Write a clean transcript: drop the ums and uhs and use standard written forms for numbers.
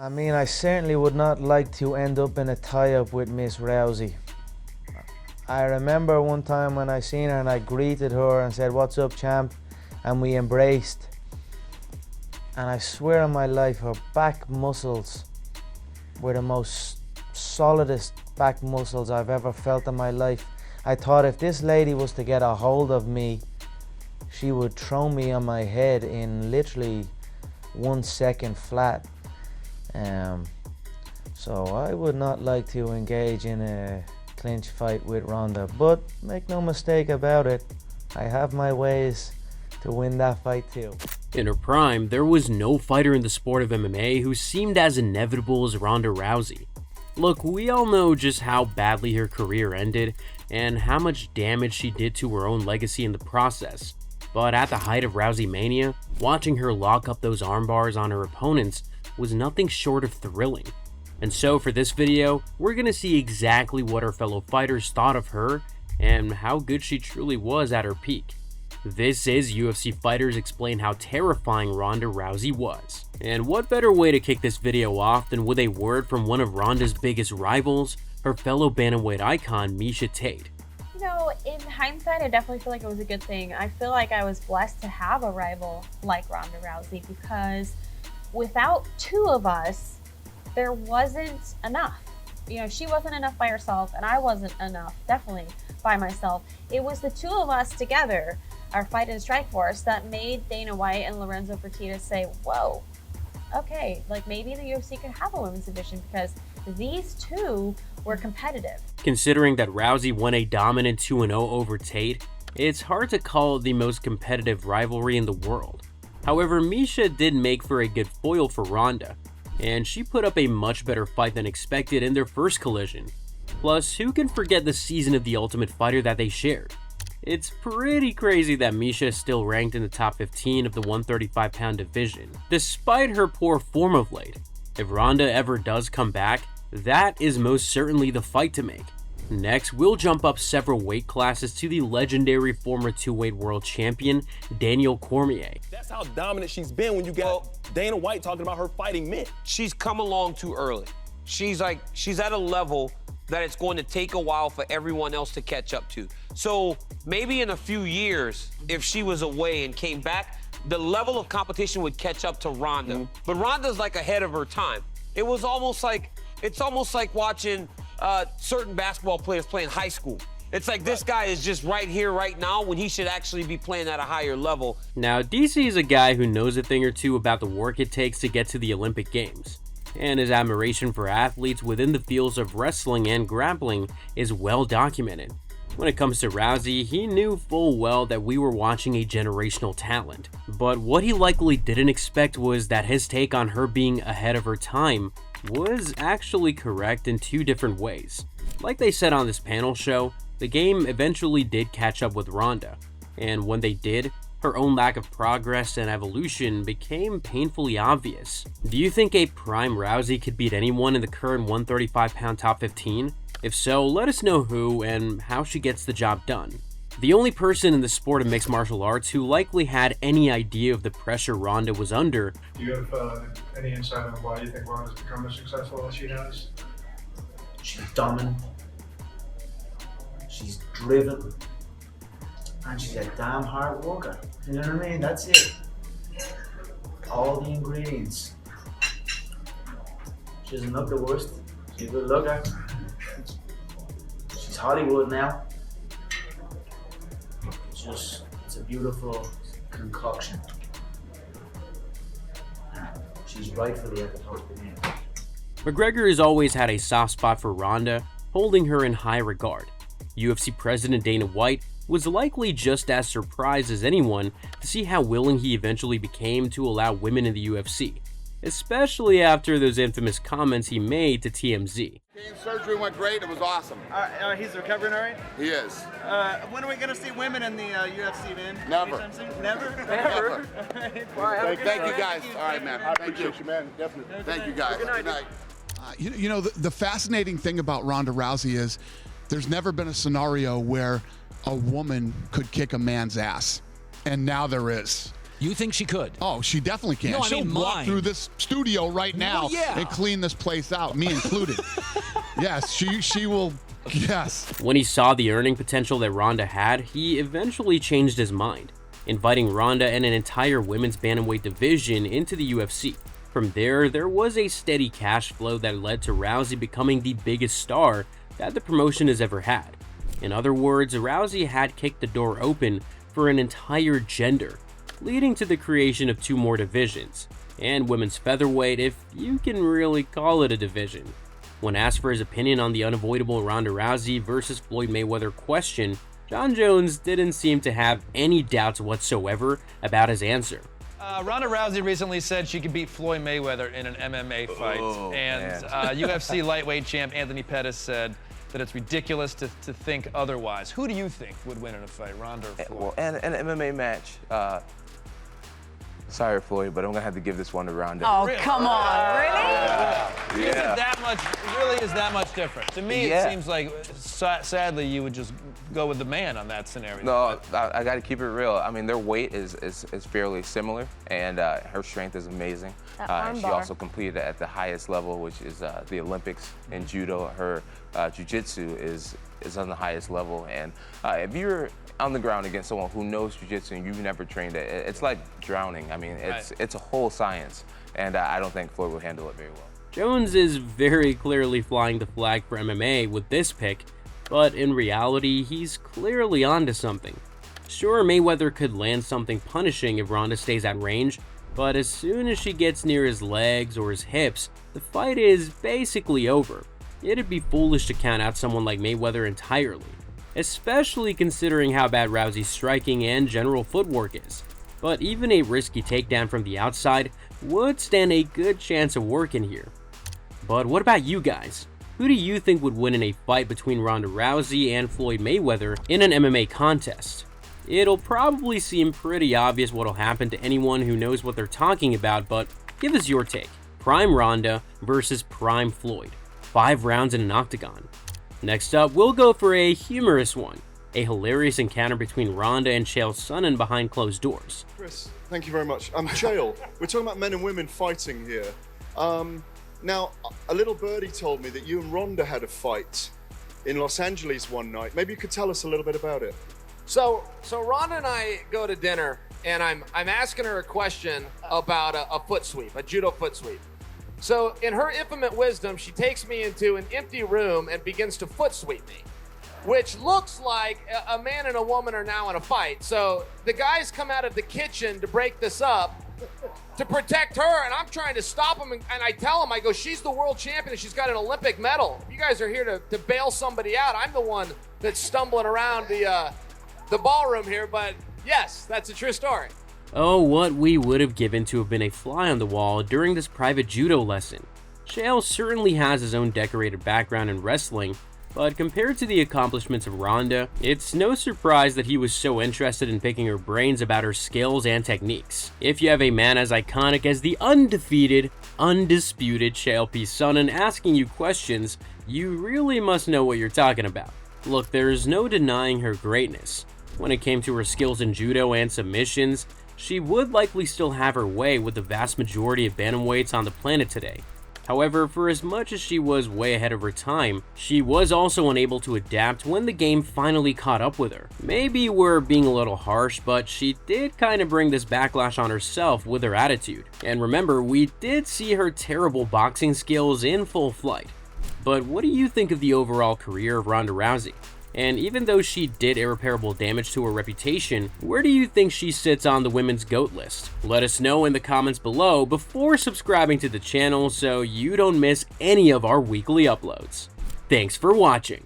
I mean, I certainly would not like to end up in a tie-up with Miss Rousey. I remember one time when I seen her and I greeted her and said, "What's up, champ?" and we embraced. And I swear on my life, her back muscles were the most solidest back muscles I've ever felt in my life. I thought if this lady was to get a hold of me, she would throw me on my head in literally 1 second flat. So I would not like to engage in a clinch fight with Ronda, but make no mistake about it, I have my ways to win that fight too. In her prime, there was no fighter in the sport of MMA who seemed as inevitable as Ronda Rousey. Look, we all know just how badly her career ended and how much damage she did to her own legacy in the process. But at the height of Rousey mania, watching her lock up those arm bars on her opponents was nothing short of thrilling. And so for this video, we're gonna see exactly what our fellow fighters thought of her and how good she truly was at her peak. This is UFC Fighters Explain how terrifying Ronda Rousey was. And what better way to kick this video off than with a word from one of Ronda's biggest rivals, her fellow bantamweight icon, Miesha Tate. You know, in hindsight, I definitely feel like it was a good thing. I feel like I was blessed to have a rival like Ronda Rousey because without two of us, there wasn't enough. You know, she wasn't enough by herself and I wasn't enough, definitely, by myself. It was the two of us together, our Fight and Strike Force, that made Dana White and Lorenzo Fertitta say, whoa, okay, like maybe the UFC could have a women's division because these two were competitive. Considering that Rousey won a dominant 2-0 over Tate, it's hard to call it the most competitive rivalry in the world. However, Miesha did make for a good foil for Ronda, and she put up a much better fight than expected in their first collision. Plus, who can forget the season of The Ultimate Fighter that they shared? It's pretty crazy that Miesha is still ranked in the top 15 of the 135-pound division, despite her poor form of late. If Ronda ever does come back, that is most certainly the fight to make. Next, we'll jump up several weight classes to the legendary former two-weight world champion, Daniel Cormier. That's how dominant she's been when you got Dana White talking about her fighting men. She's come along too early. She's at a level that it's going to take a while for everyone else to catch up to. So maybe in a few years, if she was away and came back, the level of competition would catch up to Ronda. But Ronda's like ahead of her time. It's almost like watching certain basketball players playing high school. It's like this guy is just right here, right now, when he should actually be playing at a higher level. Now, DC is a guy who knows a thing or two about the work it takes to get to the Olympic Games, and his admiration for athletes within the fields of wrestling and grappling is well documented. When it comes to Rousey, he knew full well that we were watching a generational talent, but what he likely didn't expect was that his take on her being ahead of her time was actually correct in two different ways. Like they said on this panel show, the game eventually did catch up with Ronda, and when they did, her own lack of progress and evolution became painfully obvious. Do you think a prime Rousey could beat anyone in the current 135-pound top 15? If so, let us know who and how she gets the job done. The only person in the sport of mixed martial arts who likely had any idea of the pressure Ronda was under. Do you have any insight on why you think Ronda's become as successful as she has? She's dominant, she's driven, and she's a damn hard worker. You know what I mean? That's it. All the ingredients. She doesn't look the worst. She's a good looker. She's Hollywood now. It's a beautiful concoction. She's rightfully at the top of the game. McGregor has always had a soft spot for Ronda, holding her in high regard. UFC President Dana White was likely just as surprised as anyone to see how willing he eventually became to allow women in the UFC, especially after those infamous comments he made to TMZ. Surgery went great. It was awesome. He's recovering all right? He is. When are we going to see women in the UFC, man? Never. Never? Never. Thank you guys. Thank you. All right, man. I Thank appreciate you, man. Definitely. Thank you guys. Good night. You know, the fascinating thing about Ronda Rousey is there's never been a scenario where a woman could kick a man's ass, and now there is. You think she could? Oh, she definitely can. No, I She'll mean walk mind. through this studio right now and clean this place out, me included. Yes, she will. Yes. When he saw the earning potential that Ronda had, he eventually changed his mind, inviting Ronda and an entire women's bantamweight division into the UFC. From there was a steady cash flow that led to Rousey becoming the biggest star that the promotion has ever had. In other words, Rousey had kicked the door open for an entire gender, leading to the creation of 2 more divisions, and women's featherweight, if you can really call it a division. When asked for his opinion on the unavoidable Ronda Rousey versus Floyd Mayweather question, Jon Jones didn't seem to have any doubts whatsoever about his answer. Ronda Rousey recently said she could beat Floyd Mayweather in an MMA fight, and UFC lightweight champ Anthony Pettis said that it's ridiculous to think otherwise. Who do you think would win in a fight, Ronda or Floyd? Well, in an MMA match, sorry, Floyd, but I'm gonna have to give this one to Ronda. Oh, come on, really? Is it that much? It really is that much different? To me, it seems like, sadly, you would just go with the man on that scenario. No, I got to keep it real. I mean, their weight is fairly similar, and her strength is amazing. She also competed at the highest level, which is the Olympics in judo. Her jiu-jitsu is on the highest level, and if you're on the ground against someone who knows jiu-jitsu and you've never trained it, it's like drowning. I mean, it's a whole science, and I don't think Floyd will handle it very well. Jones is very clearly flying the flag for MMA with this pick, but in reality, he's clearly onto something. Sure, Mayweather could land something punishing if Ronda stays at range, but as soon as she gets near his legs or his hips, the fight is basically over. It'd be foolish to count out someone like Mayweather entirely, especially considering how bad Rousey's striking and general footwork is. But even a risky takedown from the outside would stand a good chance of working here. But what about you guys? Who do you think would win in a fight between Ronda Rousey and Floyd Mayweather in an MMA contest? It'll probably seem pretty obvious what'll happen to anyone who knows what they're talking about, but give us your take. Prime Ronda versus Prime Floyd. 5 rounds in an octagon. Next up, we'll go for a humorous one. A hilarious encounter between Ronda and Chael Sonnen behind closed doors. Chris, thank you very much. Chael, we're talking about men and women fighting here. Now, a little birdie told me that you and Ronda had a fight in Los Angeles one night. Maybe you could tell us a little bit about it. So Ronda and I go to dinner, and I'm asking her a question about a foot sweep, a judo foot sweep. So in her infinite wisdom, she takes me into an empty room and begins to foot sweep me, which looks like a man and a woman are now in a fight. So the guys come out of the kitchen to break this up to protect her, and I'm trying to stop them, and I tell them, I go, she's the world champion and she's got an Olympic medal. You guys are here to bail somebody out. I'm the one that's stumbling around the ballroom here, but yes, that's a true story. Oh, what we would have given to have been a fly on the wall during this private judo lesson. Chael certainly has his own decorated background in wrestling, but compared to the accomplishments of Ronda, it's no surprise that he was so interested in picking her brains about her skills and techniques. If you have a man as iconic as the undefeated, undisputed Chael P. Sonnen asking you questions, you really must know what you're talking about. Look, there's no denying her greatness. When it came to her skills in judo and submissions, she would likely still have her way with the vast majority of bantamweights on the planet today. However, for as much as she was way ahead of her time, she was also unable to adapt when the game finally caught up with her. Maybe we're being a little harsh, but she did kind of bring this backlash on herself with her attitude. And remember, we did see her terrible boxing skills in full flight. But what do you think of the overall career of Ronda Rousey? And even though she did irreparable damage to her reputation, where do you think she sits on the women's GOAT list? Let us know in the comments below before subscribing to the channel so you don't miss any of our weekly uploads. Thanks for watching.